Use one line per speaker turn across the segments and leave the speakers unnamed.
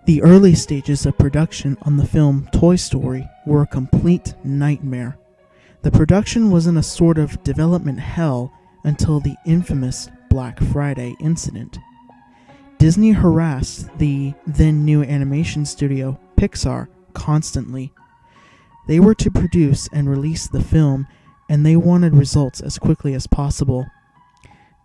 The early stages of production on the film Toy Story were a complete nightmare. The production was in a sort of development hell until the infamous Black Friday incident. Disney harassed the then new animation studio Pixar constantly. They were to produce and release the film, and they wanted results as quickly as possible.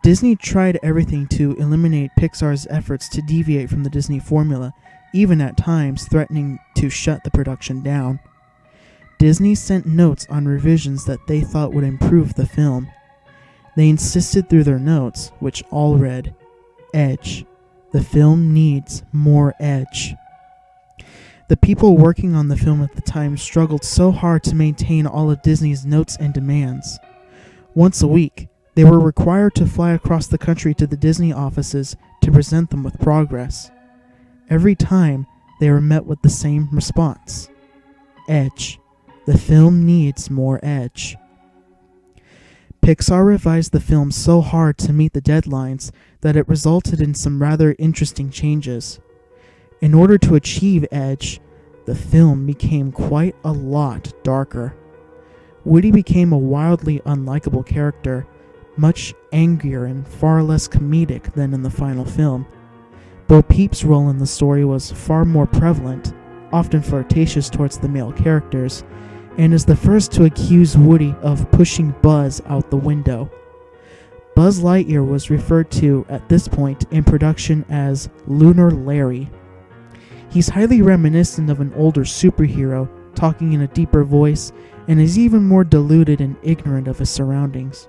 Disney tried everything to eliminate Pixar's efforts to deviate from the Disney formula, even at times threatening to shut the production down. Disney sent notes on revisions that they thought would improve the film. They insisted through their notes, which all read, "Edge. The film needs more edge." The people working on the film at the time struggled so hard to maintain all of Disney's notes and demands. Once a week, they were required to fly across the country to the Disney offices to present them with progress. Every time, they were met with the same response. Edge. The film needs more edge. Pixar revised the film so hard to meet the deadlines that it resulted in some rather interesting changes. In order to achieve edge, the film became quite a lot darker. Woody became a wildly unlikable character, much angrier and far less comedic than in the final film. Bo Peep's role in the story was far more prevalent, often flirtatious towards the male characters, and is the first to accuse Woody of pushing Buzz out the window. Buzz Lightyear was referred to at this point in production as Lunar Larry. He's highly reminiscent of an older superhero, talking in a deeper voice, and is even more deluded and ignorant of his surroundings.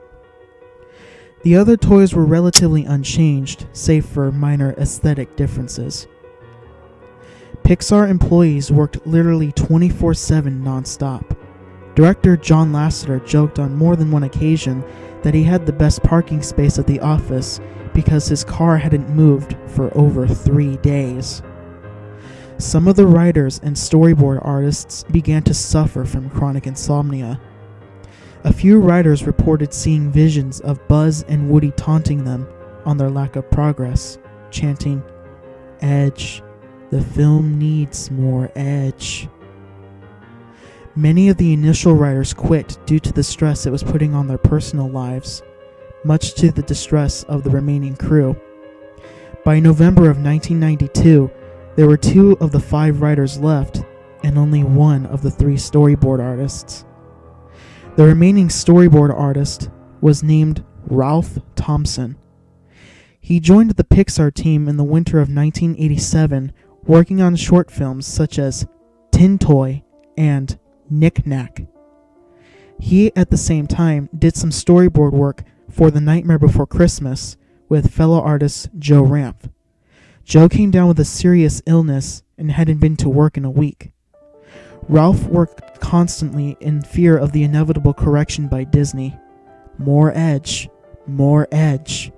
The other toys were relatively unchanged, save for minor aesthetic differences. Pixar employees worked literally 24/7 non-stop. Director John Lasseter joked on more than one occasion that he had the best parking space at the office because his car hadn't moved for over 3 days. Some of the writers and storyboard artists began to suffer from chronic insomnia. A few writers reported seeing visions of Buzz and Woody taunting them on their lack of progress, chanting, "Edge. The film needs more edge." Many of the initial writers quit due to the stress it was putting on their personal lives, much to the distress of the remaining crew. By November of 1992, there were 2 of the 5 writers left, and only 1 of the 3 storyboard artists. The remaining storyboard artist was named Ralph Thompson. He joined the Pixar team in the winter of 1987, working on short films such as Tin Toy and Knick Knack. He, at the same time, did some storyboard work for The Nightmare Before Christmas with fellow artist Joe Ramp. Joe came down with a serious illness and hadn't been to work in a week. Ralph worked constantly in fear of the inevitable correction by Disney. More edge, more edge.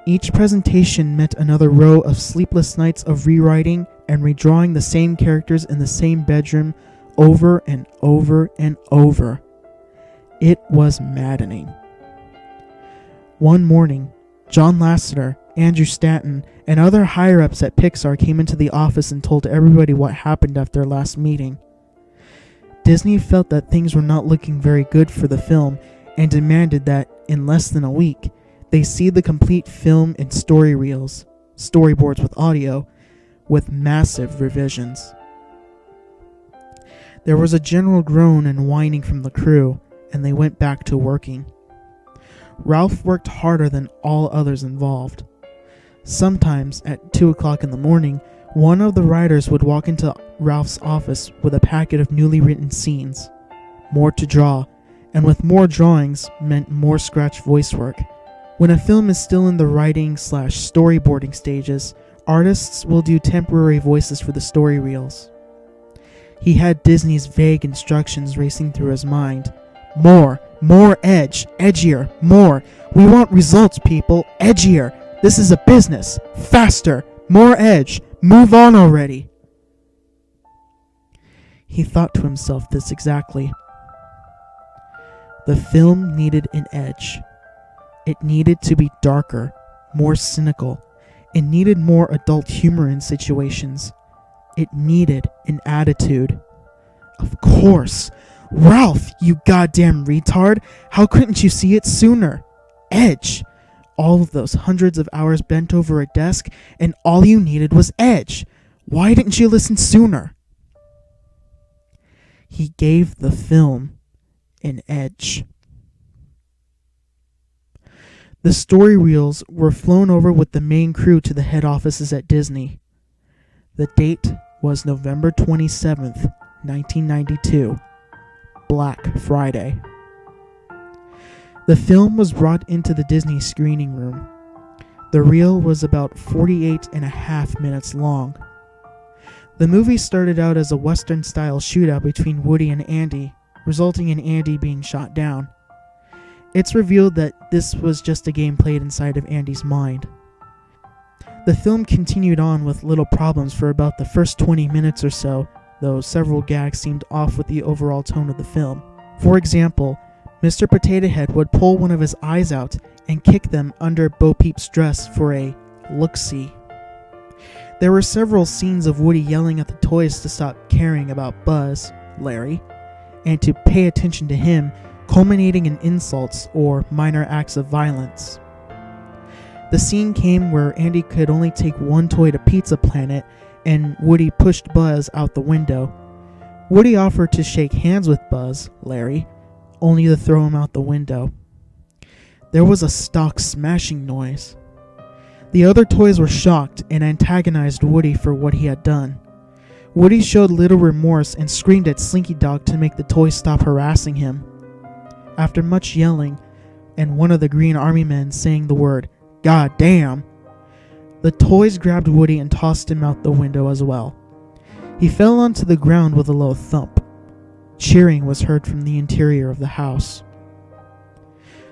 Each presentation meant another row of sleepless nights of rewriting and redrawing the same characters in the same bedroom over and over and over. It was maddening. One morning, John Lasseter, Andrew Stanton, and other higher-ups at Pixar came into the office and told everybody what happened after their last meeting. Disney felt that things were not looking very good for the film and demanded that, in less than a week, they see the complete film and story reels, storyboards with audio, with massive revisions. There was a general groan and whining from the crew, and they went back to working. Ralph worked harder than all others involved. Sometimes, at 2 o'clock in the morning, one of the writers would walk into Ralph's office with a packet of newly written scenes, more to draw, and with more drawings meant more scratch voice work. When a film is still in the writing/storyboarding stages, artists will do temporary voices for the story reels. He had Disney's vague instructions racing through his mind. More edge, edgier, more. We want results, people, edgier. This is a business. Faster. More edge. Move on already. He thought to himself this exactly. The film needed an edge. It needed to be darker, more cynical. It needed more adult humor in situations. It needed an attitude. Of course. Ralph, you goddamn retard. How couldn't you see it sooner? Edge. All of those hundreds of hours bent over a desk, and all you needed was edge. Why didn't you listen sooner? He gave the film an edge. The story reels were flown over with the main crew to the head offices at Disney. The date was November 27th, 1992, Black Friday. The film was brought into the Disney screening room. The reel was about 48 and a half minutes long. The movie started out as a Western-style shootout between Woody and Andy, resulting in Andy being shot down. It's revealed that this was just a game played inside of Andy's mind. The film continued on with little problems for about the first 20 minutes or so, though several gags seemed off with the overall tone of the film. For example, Mr. Potato Head would pull one of his eyes out and kick them under Bo Peep's dress for a look-see. There were several scenes of Woody yelling at the toys to stop caring about Buzz, Larry, and to pay attention to him, culminating in insults or minor acts of violence. The scene came where Andy could only take one toy to Pizza Planet, and Woody pushed Buzz out the window. Woody offered to shake hands with Buzz, Larry, only to throw him out the window. There was a stock smashing noise. The other toys were shocked and antagonized Woody for what he had done. Woody showed little remorse and screamed at Slinky Dog to make the toys stop harassing him. After much yelling, and one of the Green Army men saying the word, "God damn," the toys grabbed Woody and tossed him out the window as well. He fell onto the ground with a low thump. Cheering was heard from the interior of the house.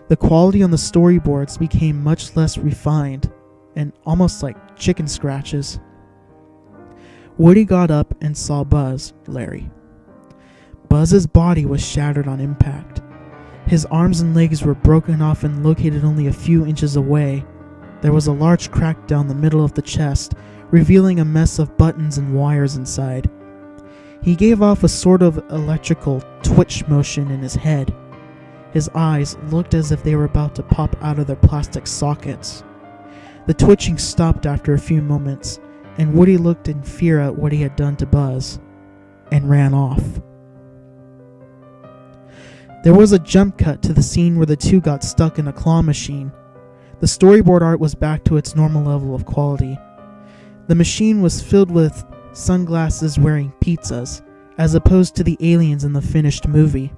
The quality on the storyboards became much less refined, and almost like chicken scratches. Woody got up and saw Buzz, Larry. Buzz's body was shattered on impact. His arms and legs were broken off and located only a few inches away. There was a large crack down the middle of the chest, revealing a mess of buttons and wires inside. He gave off a sort of electrical twitch motion in his head. His eyes looked as if they were about to pop out of their plastic sockets. The twitching stopped after a few moments, and Woody looked in fear at what he had done to Buzz, and ran off. There was a jump cut to the scene where the two got stuck in a claw machine. The storyboard art was back to its normal level of quality. The machine was filled with sunglasses wearing pizzas, as opposed to the aliens in the finished movie.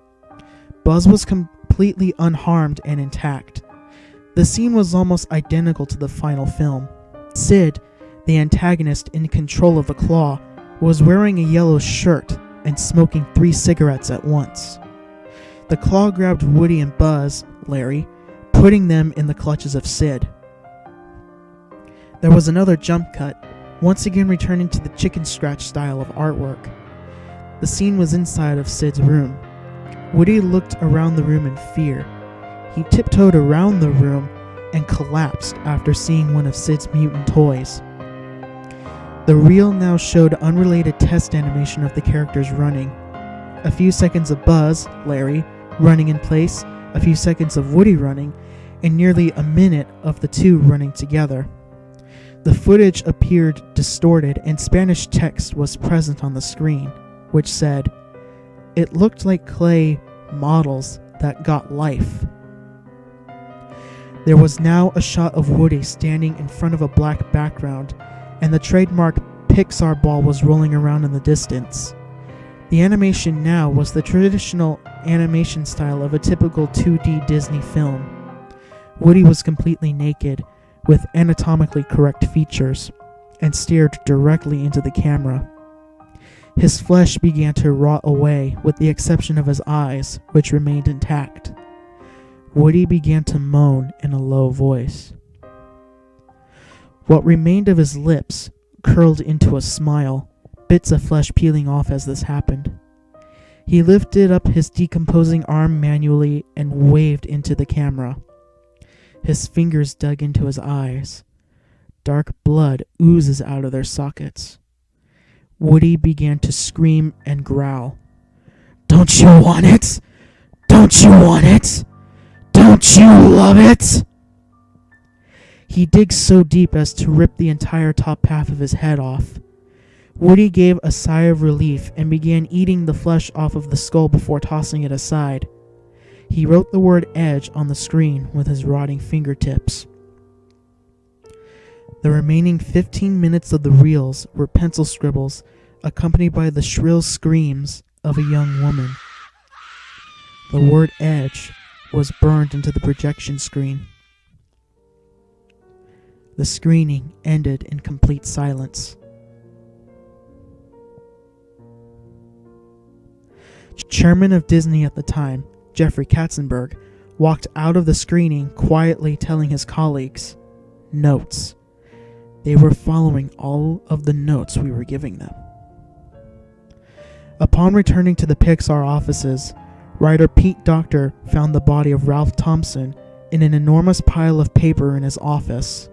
Buzz was completely unharmed and intact. The scene was almost identical to the final film. Sid, the antagonist in control of the claw, was wearing a yellow shirt and smoking 3 cigarettes at once. The claw grabbed Woody and Buzz, Larry, putting them in the clutches of Sid. There was another jump cut, once again returning to the chicken scratch style of artwork. The scene was inside of Sid's room. Woody looked around the room in fear. He tiptoed around the room and collapsed after seeing one of Sid's mutant toys. The reel now showed unrelated test animation of the characters running. A few seconds of Buzz, Larry, running in place, a few seconds of Woody running, and nearly a minute of the two running together. The footage appeared distorted and Spanish text was present on the screen, which said, "It looked like clay models that got life." There was now a shot of Woody standing in front of a black background, and the trademark Pixar ball was rolling around in the distance. The animation now was the traditional animation style of a typical 2D Disney film. Woody was completely naked, with anatomically correct features, and stared directly into the camera. His flesh began to rot away, with the exception of his eyes, which remained intact. Woody began to moan in a low voice. What remained of his lips curled into a smile, bits of flesh peeling off as this happened. He lifted up his decomposing arm manually and waved into the camera. His fingers dug into his eyes. Dark blood oozes out of their sockets. Woody began to scream and growl. "Don't you want it? Don't you want it? Don't you love it?" He digs so deep as to rip the entire top half of his head off. Woody gave a sigh of relief and began eating the flesh off of the skull before tossing it aside. He wrote the word Edge on the screen with his rotting fingertips. The remaining 15 minutes of the reels were pencil scribbles accompanied by the shrill screams of a young woman. The word Edge was burned into the projection screen. The screening ended in complete silence. Chairman of Disney at the time, Jeffrey Katzenberg, walked out of the screening quietly telling his colleagues, "Notes." They were following all of the notes we were giving them. Upon returning to the Pixar offices, writer Pete Docter found the body of Ralph Thompson in an enormous pile of paper in his office.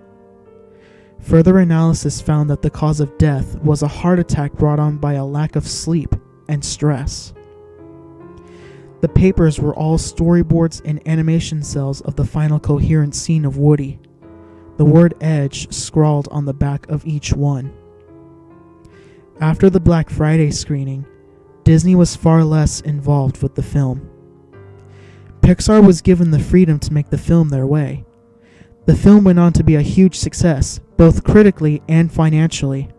Further analysis found that the cause of death was a heart attack brought on by a lack of sleep and stress. The papers were all storyboards and animation cells of the final coherent scene of Woody. The word Edge scrawled on the back of each one. After the Black Friday screening, Disney was far less involved with the film. Pixar was given the freedom to make the film their way. The film went on to be a huge success, both critically and financially.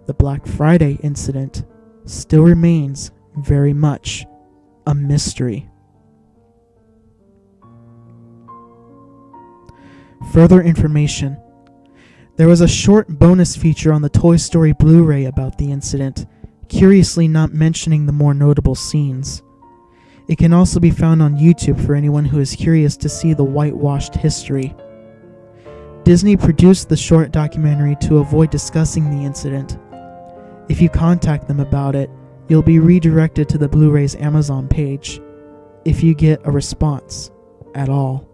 The Black Friday incident still remains very much a mystery. Further information. There was a short bonus feature on the Toy Story Blu-ray about the incident, curiously not mentioning the more notable scenes. It can also be found on YouTube for anyone who is curious to see the whitewashed history. Disney produced the short documentary to avoid discussing the incident. If you contact them about it, you'll be redirected to the Blu-ray's Amazon page, if you get a response at all.